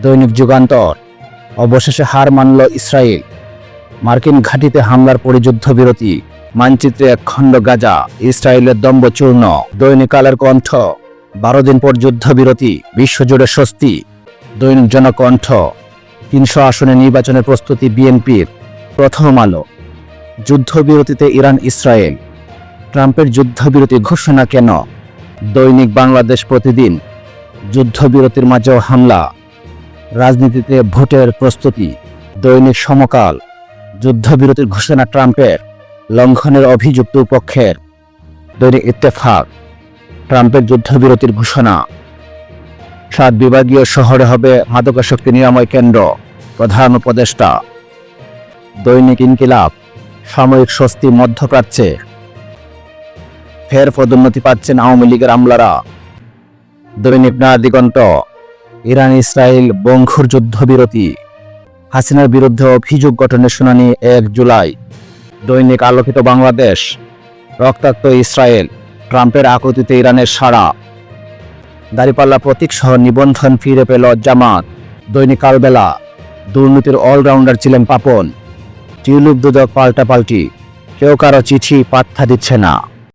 দৈনিক যুগান্তর, অবশেষে হার মানল ইসরায়েল, মার্কিন ঘাঁটিতে হামলার পরে যুদ্ধবিরতি, মানচিত্রে একখণ্ড গাজা, ইসরায়েলের দম্ভ চূর্ণ। দৈনিক কালের কণ্ঠ, 12 দিন পর যুদ্ধবিরতি, বিশ্বজুড়ে স্বস্তি। দৈনিক জনকণ্ঠ, 300 আসনে নির্বাচনের প্রস্তুতি বিএনপির। প্রথম আলো, যুদ্ধবিরতিতে ইরান ইসরায়েল, ট্রাম্পের যুদ্ধবিরতি ঘোষণা কেন? দৈনিক বাংলাদেশ প্রতিদিন, যুদ্ধবিরতির মাঝেও হামলা, রাজনীতিতে ভোটের প্রস্তুতি। দৈনিক সমকাল, যুদ্ধবিরতির ঘোষণা ট্রাম্পের, লঙ্ঘনের অভিযোগ দুপক্ষের। দৈনিক ইত্তেফাক, ট্রাম্পের যুদ্ধবিরতির ঘোষণা। 7 বিভাগীয় শহরে হবে মাদকাসক্তি নিরাময় কেন্দ্র, প্রধান উপদেষ্টা। দৈনিক ইনকিলাব, সাময়িক স্বস্তি মধ্যপ্রাচ্যে, ফের পদোন্নতি পাচ্ছেন আওয়ামী লীগের আমলারা। দৈনিক নয়াদিগন্ত, ইরান ইসরায়েল বঙ্খুর যুদ্ধবিরতি, হাসিনার বিরুদ্ধে অভিযোগ গঠনের শুনানি 1 জুলাই। দৈনিক আলোকিত বাংলাদেশ, রক্তাক্ত ইসরায়েল, ট্রাম্পের আকুতিতে ইরানের সাড়া। দাঁড়িপাল্লা প্রতীক সহ নিবন্ধন ফিরে পেল জামাত। দৈনিক কালবেলা, দুর্নীতির অলরাউন্ডার ছিলেন পাপন, টিউলিপ দুদক পাল্টাপাল্টি, কেউ কারো চিঠি পাত্তা দিচ্ছে না।